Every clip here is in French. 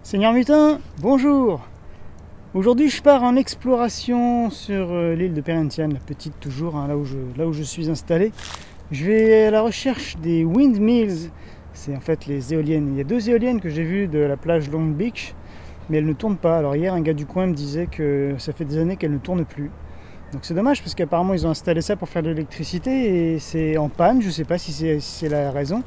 Seigneur Mutin, bonjour. Aujourd'hui je pars en exploration sur l'île de Perhentian, la petite toujours, hein, là où je suis installé. Je vais à la recherche des windmills, c'est en fait les éoliennes. Il y a 2 éoliennes que j'ai vues de la plage Long Beach, mais elles ne tournent pas. Alors hier un gars du coin me disait que ça fait des années qu'elles ne tournent plus. Donc c'est dommage parce qu'apparemment ils ont installé ça pour faire de l'électricité et c'est en panne, je ne sais pas si c'est la raison.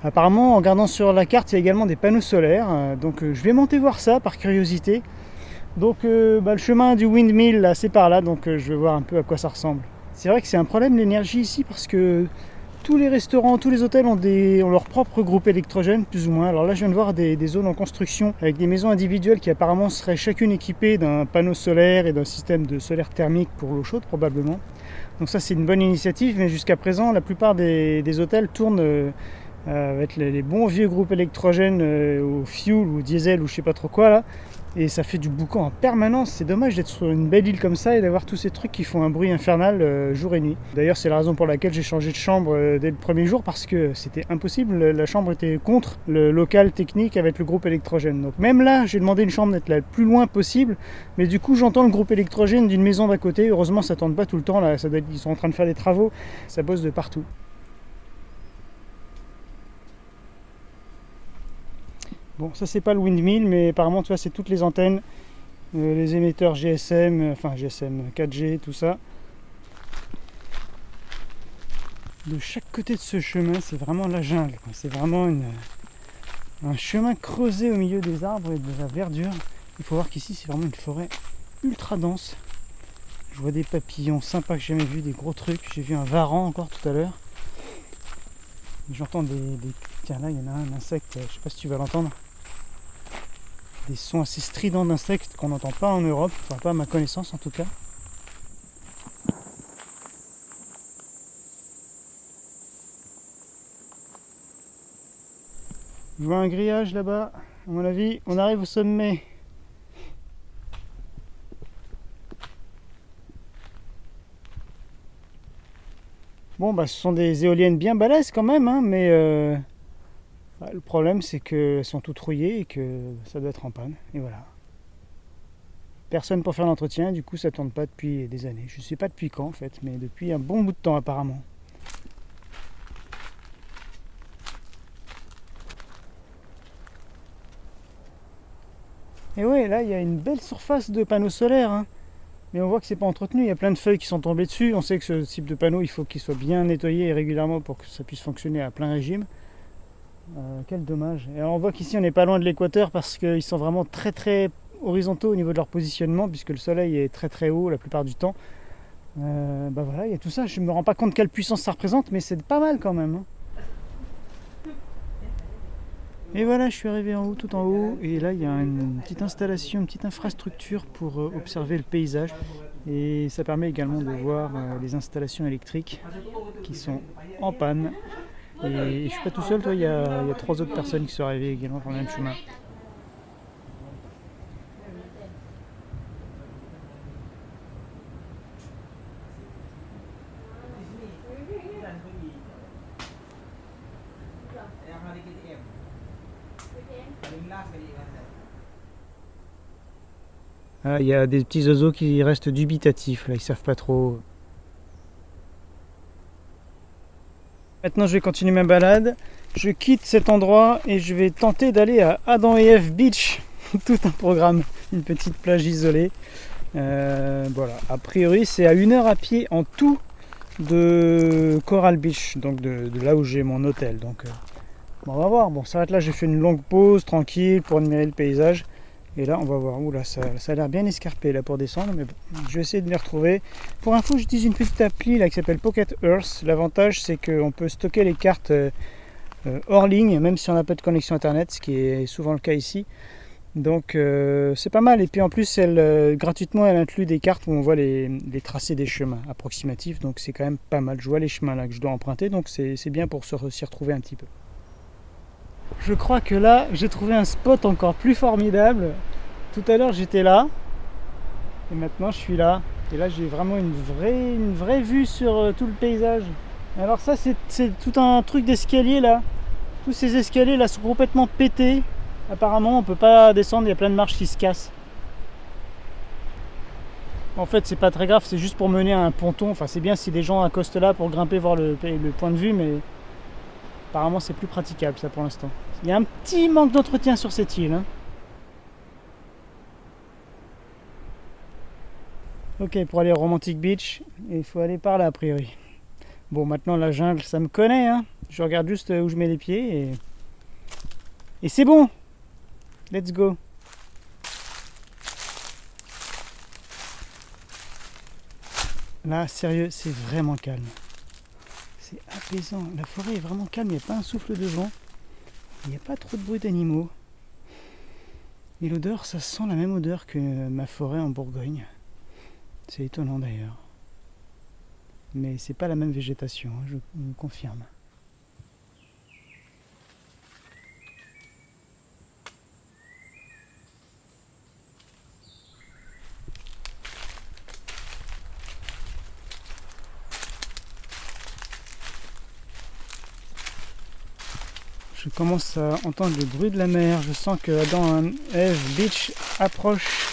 Apparemment, en regardant sur la carte, il y a également des panneaux solaires. Donc je vais monter voir ça par curiosité. Donc le chemin du windmill, là, c'est par là. Donc je vais voir un peu à quoi ça ressemble. C'est vrai que c'est un problème l'énergie ici parce que tous les restaurants, tous les hôtels ont leur propre groupe électrogène, plus ou moins. Alors là, je viens de voir des zones en construction avec des maisons individuelles qui apparemment seraient chacune équipées d'un panneau solaire et d'un système de solaire thermique pour l'eau chaude, probablement. Donc ça, c'est une bonne initiative. Mais jusqu'à présent, la plupart des hôtels tournent avec les bons vieux groupes électrogènes au fuel ou au diesel ou je sais pas trop quoi là, et ça fait du boucan en permanence. C'est dommage d'être sur une belle île comme ça et d'avoir tous ces trucs qui font un bruit infernal jour et nuit. D'ailleurs c'est la raison pour laquelle j'ai changé de chambre dès le premier jour, parce que c'était impossible, la chambre était contre le local technique avec le groupe électrogène. Donc même là j'ai demandé une chambre d'être la plus loin possible, mais du coup j'entends le groupe électrogène d'une maison d'à côté. Heureusement ça tourne pas tout le temps là, ils sont en train de faire des travaux, ça bosse de partout. Bon, ça c'est pas le windmill, mais apparemment tu vois, c'est toutes les antennes, les émetteurs GSM, GSM 4G, tout ça. De chaque côté de ce chemin, c'est vraiment la jungle, quoi. C'est vraiment un chemin creusé au milieu des arbres et de la verdure. Il faut voir qu'ici c'est vraiment une forêt ultra dense. Je vois des papillons sympas que j'ai jamais vus, des gros trucs. J'ai vu un varan encore tout à l'heure. J'entends Tiens, là il y en a un insecte, je sais pas si tu vas l'entendre. Des sons assez stridents d'insectes qu'on n'entend pas en Europe, enfin pas à ma connaissance en tout cas. Je vois un grillage là-bas, à mon avis on arrive au sommet. Bon ce sont des éoliennes bien balèzes quand même, hein, mais le problème c'est qu'elles sont toutes rouillées et que ça doit être en panne, et voilà. Personne pour faire l'entretien, du coup ça tourne pas depuis des années. Je sais pas depuis quand en fait, mais depuis un bon bout de temps apparemment. Et ouais, là il y a une belle surface de panneaux solaires, hein. Mais on voit que c'est pas entretenu, il y a plein de feuilles qui sont tombées dessus. On sait que ce type de panneau, il faut qu'il soit bien nettoyé régulièrement pour que ça puisse fonctionner à plein régime. Quel dommage. Et alors on voit qu'ici on n'est pas loin de l'équateur parce qu'ils sont vraiment très très horizontaux au niveau de leur positionnement, puisque le soleil est très très haut la plupart du temps. Voilà, il y a tout ça. Je ne me rends pas compte quelle puissance ça représente, mais c'est pas mal quand même, hein. Et voilà, je suis arrivé en haut, tout en haut, et là il y a une petite installation, une petite infrastructure pour observer le paysage. Et ça permet également de voir les installations électriques qui sont en panne. Et je suis pas tout seul, toi, il y a 3 autres personnes qui sont arrivées également par le même chemin. Ah, il y a des petits oiseaux qui restent dubitatifs, là, ils savent pas trop. Maintenant je vais continuer ma balade, je quitte cet endroit et je vais tenter d'aller à Adam et Ève Beach. Tout un programme, une petite plage isolée. Voilà, a priori c'est à 1 heure à pied en tout de Coral Beach, donc de là où j'ai mon hôtel. Donc on va voir, ça va être là, j'ai fait une longue pause tranquille pour admirer le paysage. Et là on va voir, oula ça a l'air bien escarpé là pour descendre, mais bon, je vais essayer de les retrouver. Pour info, j'utilise une petite appli là qui s'appelle Pocket Earth. L'avantage c'est qu'on peut stocker les cartes hors ligne, même si on n'a pas de connexion internet, ce qui est souvent le cas ici. Donc c'est pas mal, et puis en plus gratuitement elle inclut des cartes où on voit les tracés des chemins approximatifs, donc c'est quand même pas mal. Je vois les chemins là que je dois emprunter, donc c'est bien pour s'y retrouver un petit peu. Je crois que là, j'ai trouvé un spot encore plus formidable. Tout à l'heure, j'étais là. Et maintenant, je suis là. Et là, j'ai vraiment une vraie vue sur tout le paysage. Alors ça, c'est tout un truc d'escalier là. Tous ces escaliers là sont complètement pétés. Apparemment on peut pas descendre, il y a plein de marches qui se cassent. En fait c'est pas très grave, c'est juste pour mener à un ponton. Enfin c'est bien si des gens accostent là pour grimper voir le point de vue, mais apparemment c'est plus praticable ça pour l'instant. Il y a un petit manque d'entretien sur cette île. Hein. Ok, pour aller au Romantic Beach, il faut aller par là a priori. Bon, maintenant la jungle, ça me connaît. Hein. Je regarde juste où je mets les pieds et c'est bon. Let's go. Là, sérieux, c'est vraiment calme. C'est apaisant. La forêt est vraiment calme, il n'y a pas un souffle de vent. Il n'y a pas trop de bruit d'animaux. Et l'odeur, ça sent la même odeur que ma forêt en Bourgogne. C'est étonnant d'ailleurs. Mais c'est pas la même végétation, je vous confirme. Je commence à entendre le bruit de la mer. Je sens que Adam and Eve Beach approche.